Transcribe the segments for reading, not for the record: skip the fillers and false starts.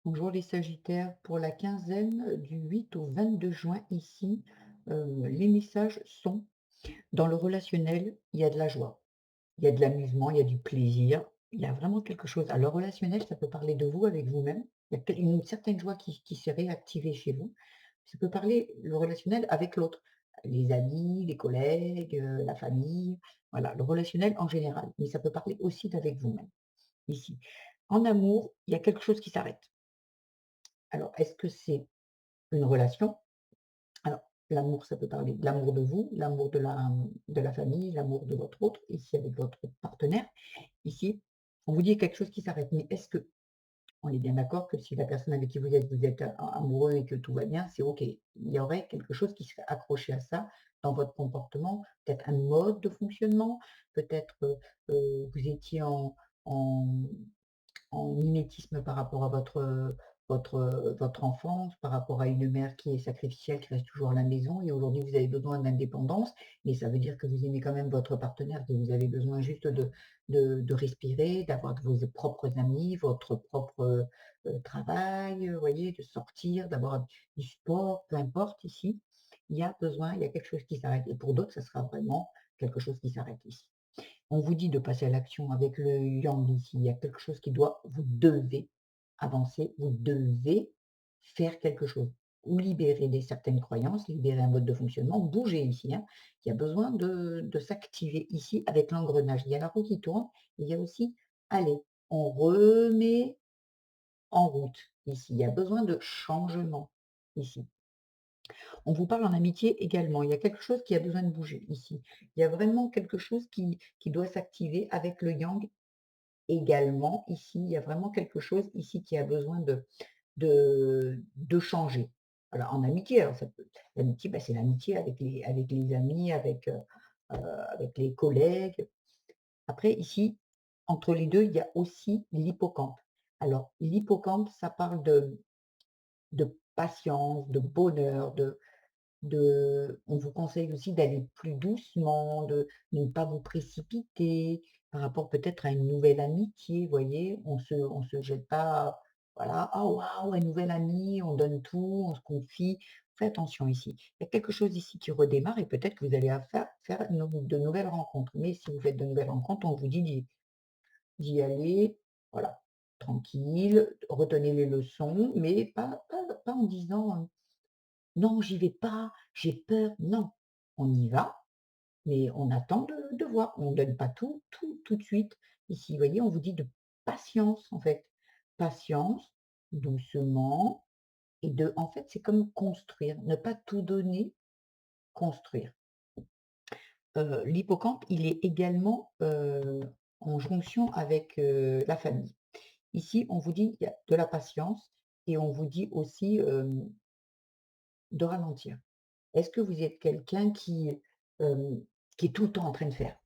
Bonjour les Sagittaires, pour la quinzaine du 8 au 22 juin ici, les messages sont: dans le relationnel, il y a de la joie, il y a de l'amusement, il y a du plaisir, il y a vraiment quelque chose. Alors relationnel, ça peut parler de vous avec vous-même, il y a peut-être une certaine joie qui s'est réactivée chez vous. Ça peut parler le relationnel avec l'autre, les amis, les collègues, la famille, voilà, le relationnel en général, mais ça peut parler aussi d'avec vous-même, ici. En amour, il y a quelque chose qui s'arrête. Alors, est-ce que c'est une relation? Alors, l'amour, ça peut parler de l'amour de vous, l'amour de la famille, l'amour de votre autre, ici avec votre partenaire. Ici, on vous dit quelque chose qui s'arrête. Mais est-ce que on est bien d'accord que si la personne avec qui vous êtes amoureux et que tout va bien, c'est OK. Il y aurait quelque chose qui serait accroché à ça dans votre comportement, peut-être un mode de fonctionnement, peut-être, vous étiez en en mimétisme par rapport à votre enfance, par rapport à une mère qui est sacrificielle, qui reste toujours à la maison et aujourd'hui vous avez besoin d'indépendance, mais ça veut dire que vous aimez quand même votre partenaire, que vous avez besoin juste de respirer, d'avoir vos propres amis, votre propre, travail, vous voyez? De sortir, d'avoir du sport, peu importe ici. Il y a besoin, il y a quelque chose qui s'arrête et pour d'autres, ça sera vraiment quelque chose qui s'arrête ici. On vous dit de passer à l'action avec le yang ici. Il y a quelque chose qui doit vous devez avancer, vous devez faire quelque chose. Ou libérer des certaines croyances, libérer un mode de fonctionnement, bouger ici, hein. Il y a besoin de s'activer ici avec l'engrenage. Il y a la roue qui tourne, il y a aussi, allez, on remet en route ici. Il y a besoin de changement ici. On vous parle en amitié également. Il y a quelque chose qui a besoin de bouger ici. Il y a vraiment quelque chose qui doit s'activer avec le yang également. Ici, il y a vraiment quelque chose ici qui a besoin de changer. Voilà, en amitié, alors ça peut l'amitié, bah, c'est l'amitié avec les amis, avec les collègues. Après ici, entre les 2 il y a aussi l'hippocampe. Alors l'hippocampe, ça parle de patience, de bonheur, on vous conseille aussi d'aller plus doucement, de ne pas vous précipiter par rapport peut-être à une nouvelle amitié, vous voyez? On se jette pas, voilà: «Ah waouh, un nouvel ami, on donne tout, on se confie». Faites attention ici. Il y a quelque chose ici qui redémarre et peut-être que vous allez faire de nouvelles rencontres. Mais si vous faites de nouvelles rencontres, on vous dit d'y aller, voilà, tranquille, retenez les leçons, mais pas en disant, non, j'y vais pas, j'ai peur. Non, on y va, mais on attend de voir. On ne donne pas tout de suite. Ici, vous voyez, on vous dit de patience, en fait. Patience, doucement et en fait, c'est comme construire, ne pas tout donner, construire. L'hippocampe, il est également, en jonction avec, la famille. Ici, on vous dit, il y a de la patience et on vous dit aussi, de ralentir. Est-ce que vous êtes quelqu'un hem, qui est tout le temps en train de faire?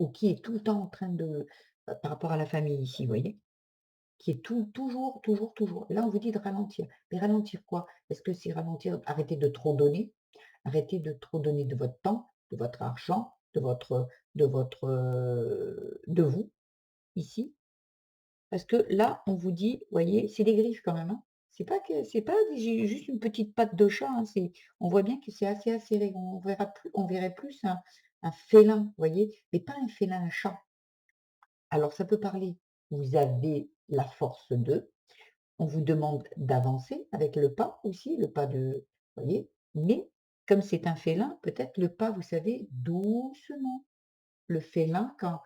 Ou qui est tout le temps en train par rapport à la famille ici, vous voyez? Qui est toujours, toujours, toujours. Là, on vous dit de ralentir. Mais ralentir quoi? Est-ce que c'est ralentir, arrêter de trop donner? Arrêter de trop donner de votre temps, de votre argent, de vous, ici? Parce que là, on vous dit, voyez, c'est des griffes quand même, hein. C'est pas juste une petite patte de chat, hein, on voit bien que c'est assez acéré. On verrait plus un félin, vous voyez? Mais pas un félin, un chat. Alors ça peut parler, vous avez la force de, on vous demande d'avancer avec le pas aussi, le pas de, vous voyez? Mais comme c'est un félin, peut-être le pas, vous savez, doucement. Le félin quand,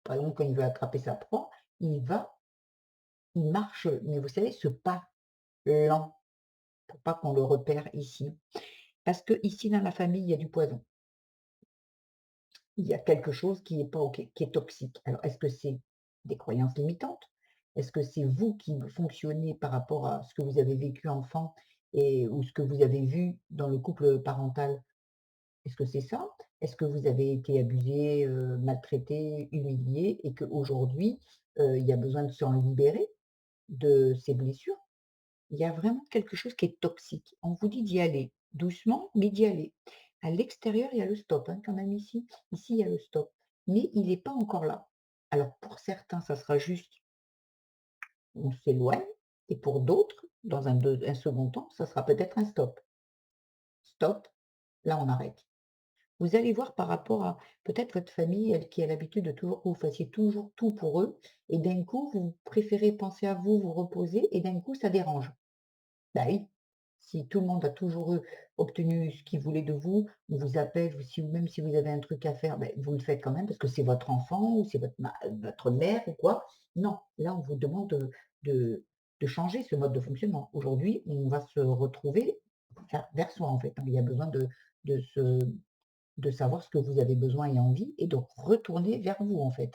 par exemple, quand il veut attraper sa proie, il va il marche, mais vous savez, ce pas lent, pour pas qu'on le repère ici. Parce que ici dans la famille, il y a du poison. Il y a quelque chose qui est pas OK, qui est toxique. Alors, est-ce que c'est des croyances limitantes? Est-ce que c'est vous qui fonctionnez par rapport à ce que vous avez vécu enfant ou ce que vous avez vu dans le couple parental? Est-ce que c'est ça? Est-ce que vous avez été abusé, maltraité, humilié et qu'aujourd'hui, il y a besoin de s'en libérer de ces blessures? Il y a vraiment quelque chose qui est toxique. On vous dit d'y aller doucement, mais d'y aller. À l'extérieur, il y a le stop, hein, quand même ici. Ici, il y a le stop, mais il n'est pas encore là. Alors pour certains, ça sera juste, on s'éloigne, Et pour d'autres, dans un second temps, ça sera peut-être un stop. Stop, là on arrête. Vous allez voir par rapport à peut-être votre famille, elle qui a l'habitude de toujours que vous fassiez toujours tout pour eux et d'un coup, vous préférez penser à vous, vous reposer et d'un coup ça dérange. Bah oui, si tout le monde a toujours, obtenu ce qu'il voulait de vous, on vous appelle, vous si même si vous avez un truc à faire, beh, vous le faites quand même parce que c'est votre enfant ou c'est votre mère ou quoi. Non, là, on vous demande de de changer ce mode de fonctionnement. Aujourd'hui, on va se retrouver vers soi, en fait, hein. Il y a besoin de se de savoir ce que vous avez besoin et envie et donc retourner vers vous, en fait.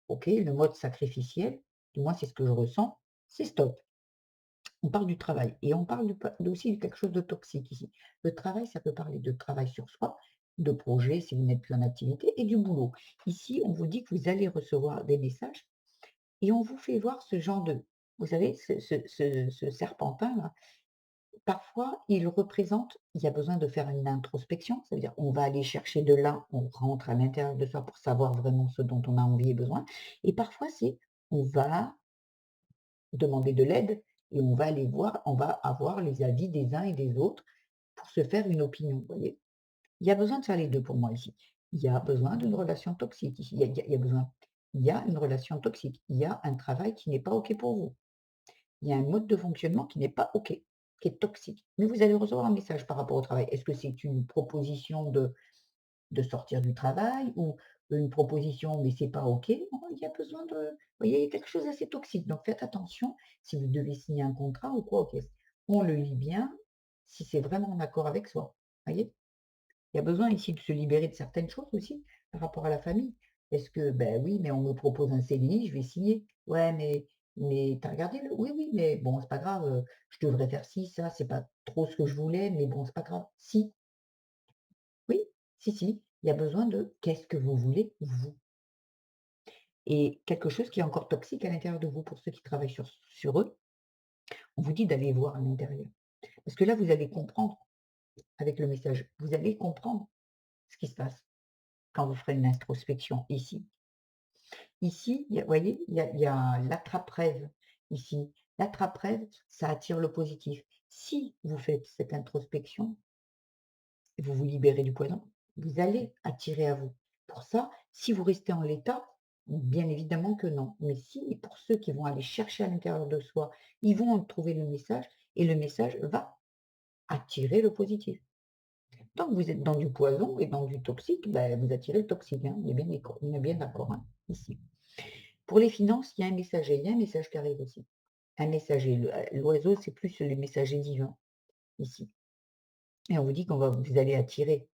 OK, le mode sacrificiel, du moins c'est ce que je ressens, c'est stop. On parle du travail et on parle aussi de quelque chose de toxique ici. Le travail, ça peut parler de travail sur soi, de projet si vous n'êtes plus en activité et du boulot. Ici, on vous dit que vous allez recevoir des messages et on vous fait voir ce genre de, vous savez, ce serpentin-là, parfois, il représente, il y a besoin de faire une introspection, c'est-à-dire on va aller chercher de là, on rentre à l'intérieur de soi pour savoir vraiment ce dont on a envie et besoin. Et parfois, c'est on va demander de l'aide et on va aller voir, on va avoir les avis des uns et des autres pour se faire une opinion, vous voyez? Il y a besoin de faire les 2 pour moi ici. Il y a besoin d'une relation toxique ici. Il y a besoin il y a une relation toxique. Il y a un travail qui n'est pas OK pour vous. Il y a un mode de fonctionnement qui n'est pas OK, qui est toxique. Mais vous allez recevoir un message par rapport au travail. Est-ce que c'est une proposition de sortir du travail ou une proposition, mais c'est pas OK. Non, il y a besoin de vous voyez, il y a quelque chose d'assez toxique, donc faites attention si vous devez signer un contrat ou quoi, OK. On le lit bien, si c'est vraiment en accord avec soi, voyez? Il y a besoin ici de se libérer de certaines choses aussi par rapport à la famille. Est-ce que, ben oui, mais on me propose un CDI, je vais signer. Ouais, mais tu as regardé le oui, oui, mais bon, c'est pas grave, je devrais faire ci, ça, c'est pas trop ce que je voulais, mais bon, c'est pas grave. Si, oui, si, si, il y a besoin de qu'est-ce que vous voulez, vous? Et quelque chose qui est encore toxique à l'intérieur de vous, pour ceux qui travaillent sur eux, on vous dit d'aller voir à l'intérieur. Parce que là, vous allez comprendre avec le message, vous allez comprendre ce qui se passe quand vous ferez une introspection ici. Ici, il y a vous voyez, il y a l'attrape-rêve ici. L'attrape-rêve, ça attire le positif. Si vous faites cette introspection, vous vous libérez du poison, vous allez attirer à vous. Pour ça, si vous restez en l'état, bien évidemment que non. Mais si, pour ceux qui vont aller chercher à l'intérieur de soi, ils vont trouver le message et le message va attirer le positif. Tant que vous êtes dans du poison et dans du toxique, ben, vous attirez le toxique, hein, on est bien d'accord, hein, ici. Pour les finances, il y a un messager, il y a un message qui arrive aussi. Un messager, l'oiseau, c'est plus le messager divin, ici. Et on vous dit vous allez attirer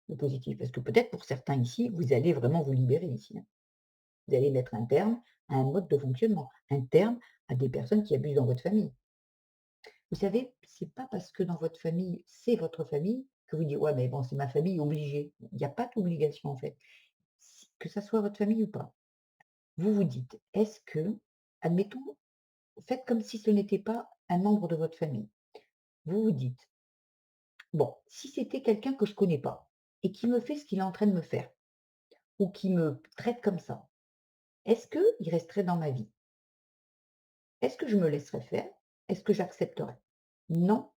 le positif. Parce que peut-être pour certains ici, vous allez vraiment vous libérer ici, hein. Vous allez mettre un terme à un mode de fonctionnement, un terme à des personnes qui abusent dans votre famille. Vous savez, c'est pas parce que dans votre famille, c'est votre famille, que vous dites: «Ouais, mais bon, c'est ma famille, obligé». Il y a pas d'obligation, en fait. Que ça soit votre famille ou pas. Vous vous dites: «Est-ce que» admettons, faites comme si ce n'était pas un membre de votre famille. Vous vous dites: «Bon, si c'était quelqu'un que je connais pas et qui me fait ce qu'il est en train de me faire ou qui me traite comme ça, est-ce qu'il resterait dans ma vie? Est-ce que je me laisserais faire? Est-ce que j'accepterais? Non?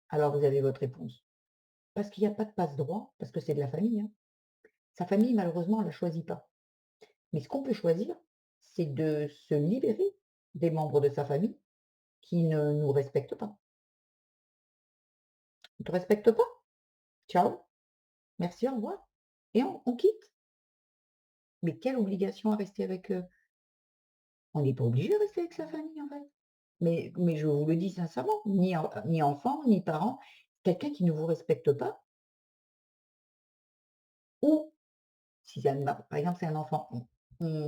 Alors vous avez votre réponse. Parce qu'il y a pas de passe-droit, parce que c'est de la famille, hein. Sa famille, malheureusement, on la choisit pas. Mais ce qu'on peut choisir, c'est de se libérer des membres de sa famille qui ne nous respectent pas. «On te respecte pas? Ciao, merci, au revoir» et on quitte. Mais quelle obligation à rester avec eux? On n'est pas obligé de rester avec sa famille, en fait. Mais je vous le dis sincèrement, ni enfant, ni parents, quelqu'un qui ne vous respecte pas ou si c'est par exemple, c'est un enfant,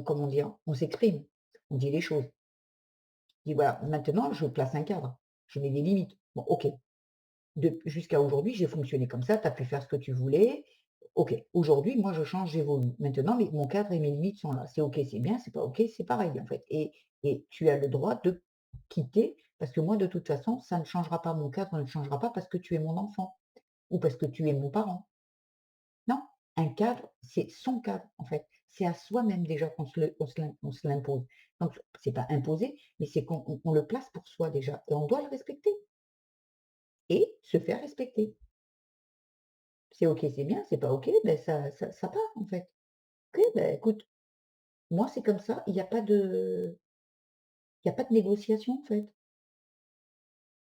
comment dire? On s'exprime, on dit les choses. On dit: «Voilà, maintenant je place un cadre, je mets des limites». Bon, OK, jusqu'à aujourd'hui, j'ai fonctionné comme ça, tu as pu faire ce que tu voulais. OK, aujourd'hui, moi je change, j'évolue. Maintenant, mon cadre et mes limites sont là. C'est OK, c'est bien, c'est pas OK, c'est pareil, en fait et tu as le droit de quitter parce que moi, de toute façon, ça ne changera pas, mon cadre ne changera pas parce que tu es mon enfant ou parce que tu es mon parent. Non, un cadre, c'est son cadre, en fait. C'est à soi-même déjà qu'on se l'impose. Donc c'est pas imposé, mais c'est qu'on le place pour soi déjà et on doit le respecter et se faire respecter. C'est OK, c'est bien, c'est pas OK, ben ça part en fait. OK, ben écoute, moi c'est comme ça, il y a pas de négociation en fait.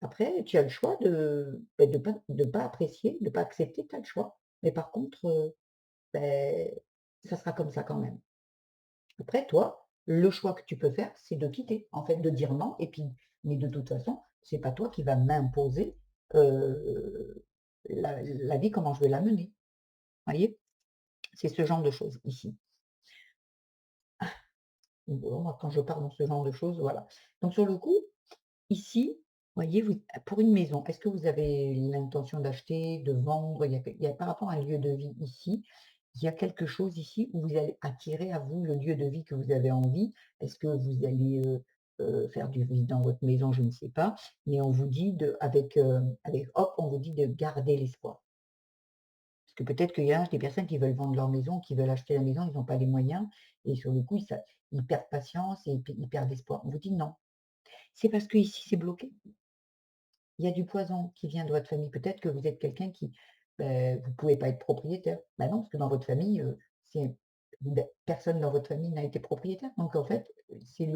Après, tu as le choix de pas apprécier, de pas accepter, tu as le choix. Mais par contre, beh, ça sera comme ça quand même. Après toi, le choix que tu peux faire, c'est de quitter, en fait, de dire non et puis mais de toute façon, c'est pas toi qui vas m'imposer, la vie, comment je vais la mener. Voyez? C'est ce genre de choses ici. Bon, moi, quand je pars dans ce genre de choses, voilà. Donc sur le coup, ici, voyez, vous pour une maison, est-ce que vous avez l'intention d'acheter, de vendre? Il y a par rapport à un lieu de vie ici, il y a quelque chose ici où vous allez attirer à vous le lieu de vie que vous avez envie. Est-ce que vous allez, faire du vide dans votre maison? Je ne sais pas, mais on vous dit avec hop, on vous dit de garder l'espoir. Parce que peut-être qu'il y a des personnes qui veulent vendre leur maison, qui veulent acheter la maison, ils n'ont pas les moyens et sur le coup, ils perdent patience et puis ils perdent espoir. On vous dit: «Non». C'est parce qu'ici, c'est bloqué. Il y a du poison qui vient de votre famille. Peut-être que vous êtes quelqu'un qui, vous pouvez pas être propriétaire. Bah, non, parce que dans votre famille, personne dans votre famille n'a été propriétaire. Donc en fait, c'est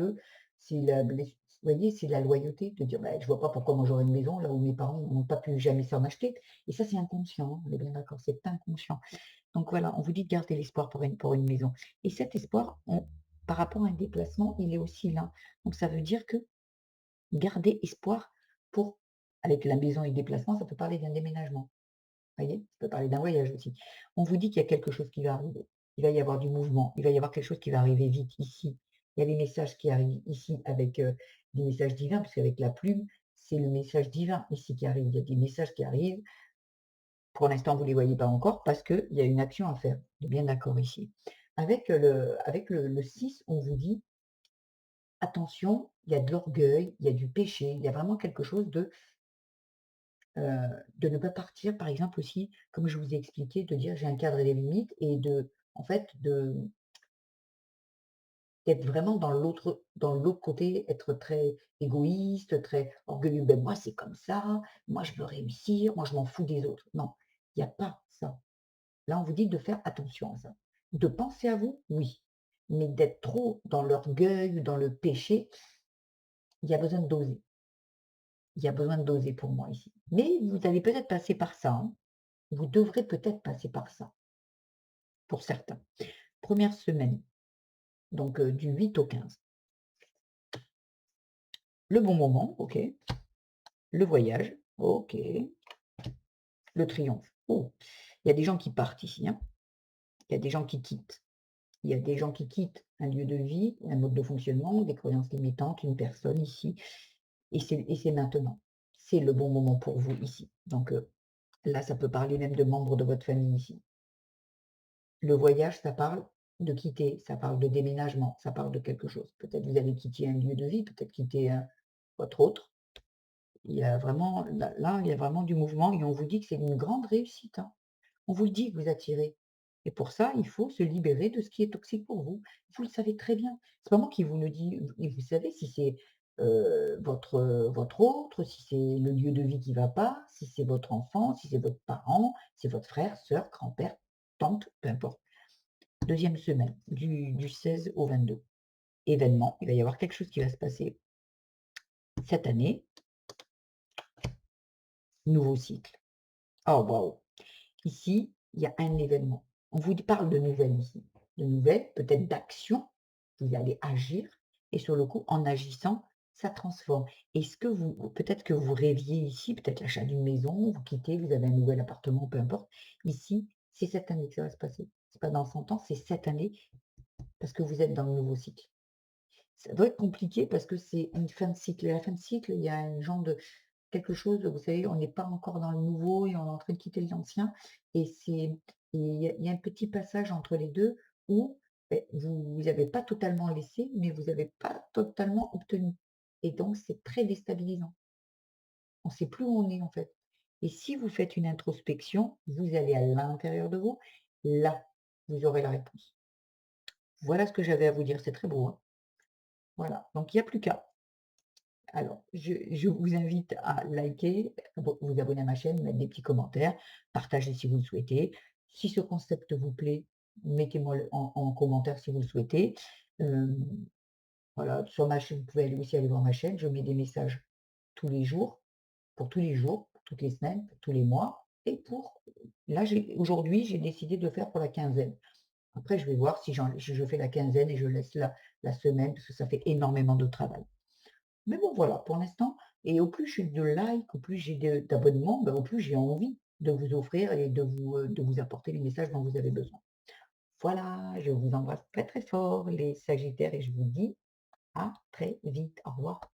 la bless vous voyez, c'est la loyauté de dire: «Bah, je vois pas pourquoi moi j'aurais une maison là où mes parents n'ont pas pu jamais s'en acheter» et ça, c'est inconscient, hein, on est bien d'accord, c'est inconscient. Donc voilà, on vous dit de garder l'espoir pour une maison et cet espoir, par rapport à un déplacement, il est aussi là. Donc ça veut dire que garder espoir pour avec la maison et le déplacement, ça peut parler d'un déménagement, voyez? Ça peut parler d'un voyage aussi. On vous dit qu'il y a quelque chose qui va arriver. Il va y avoir du mouvement, il va y avoir quelque chose qui va arriver vite ici. Il y a les messages qui arrivent ici avec, des messages divins, parce qu'avec la plume, c'est le message divin ici qui arrive. Il y a des messages qui arrivent. Pour l'instant, vous ne les voyez pas encore parce qu'il y a une action à faire. On est bien d'accord ici. Avec le 6, on vous dit: «Attention, il y a de l'orgueil, il y a du péché, il y a vraiment quelque chose de ne pas partir, par exemple aussi, comme je vous ai expliqué, de dire: «J'ai un cadre et des limites» et en fait, d'être vraiment dans l'autre côté, être très égoïste, très orgueilleux. «Ben, moi, c'est comme ça, moi, je veux réussir, moi, je m'en fous des autres». Non, il y a pas ça. Là, on vous dit de faire attention à ça. De penser à vous, oui, mais d'être trop dans l'orgueil, dans le péché, il y a besoin de doser. Il y a besoin de doser pour moi ici. Mais vous allez peut-être passer par ça, hein. Vous devrez peut-être passer par ça, pour certains. Première semaine, donc du 8 au 15. Le bon moment, OK. Le voyage, OK. Le triomphe, oh! Il y a des gens qui partent ici, hein. Il y a des gens qui quittent. Il y a des gens qui quittent un lieu de vie, un mode de fonctionnement, des croyances limitantes, une personne ici et c'est maintenant. C'est le bon moment pour vous ici. Donc là, ça peut parler même de membres de votre famille ici. Le voyage, ça parle de quitter, ça parle de déménagement, ça parle de quelque chose. Peut-être vous allez quitter un lieu de vie, peut-être quitter, votre autre. Il y a vraiment là, il y a vraiment du mouvement et on vous dit que c'est une grande réussite, hein. On vous le dit que vous attirez et pour ça, il faut se libérer de ce qui est toxique pour vous. Vous le savez très bien. C'est pas moi qui vous le dis et vous savez si c'est, votre autre, si c'est le lieu de vie qui va pas, si c'est votre enfant, si c'est votre parent, si c'est votre frère, sœur, grand-père, tante, peu importe. Deuxième semaine, du 16 au 22. Événement, il va y avoir quelque chose qui va se passer cette année, nouveau cycle. Oh waouh! Ici, il y a un événement. On vous parle de nouvelles ici, de nouvelles, peut-être d'actions. Vous allez agir et sur le coup, en agissant, ça transforme. Est-ce que peut-être que vous rêviez ici, peut-être l'achat d'une maison, vous quittez, vous avez un nouvel appartement, peu importe. Ici, c'est cette année que ça va se passer. C'est pas dans 100 ans, c'est cette année parce que vous êtes dans le nouveau cycle. Ça doit être compliqué parce que c'est une fin de cycle et à la fin de cycle, il y a un genre de quelque chose, vous savez, on n'est pas encore dans le nouveau et on est en train de quitter l'ancien et il y a un petit passage entre les 2 où, vous avez pas totalement laissé, mais vous avez pas totalement obtenu et donc c'est très déstabilisant. On ne sait plus où on est, en fait et si vous faites une introspection, vous allez à l'intérieur de vous, là, vous aurez la réponse. Voilà ce que j'avais à vous dire, c'est très beau, hein? Voilà, donc il n'y a plus qu'à. Alors, je vous invite à liker, vous abonner à ma chaîne, mettre des petits commentaires, partager si vous le souhaitez. Si ce concept vous plaît, mettez-moi en commentaire si vous le souhaitez. Hem, voilà, sur ma chaîne, vous pouvez aller aussi aller voir ma chaîne, je mets des messages tous les jours, pour tous les jours, pour toutes les semaines, pour tous les mois et pour là, aujourd'hui, j'ai décidé de faire pour la quinzaine. Après, je vais voir si je fais la quinzaine et je laisse la semaine, parce que ça fait énormément de travail. Mais bon, voilà, pour l'instant et au plus j'ai de likes, au plus j'ai d'abonnements, au plus j'ai envie de vous offrir et de vous apporter les messages dont vous avez besoin. Voilà, je vous embrasse très, très fort les sagittaires et je vous dis à très vite. Au revoir.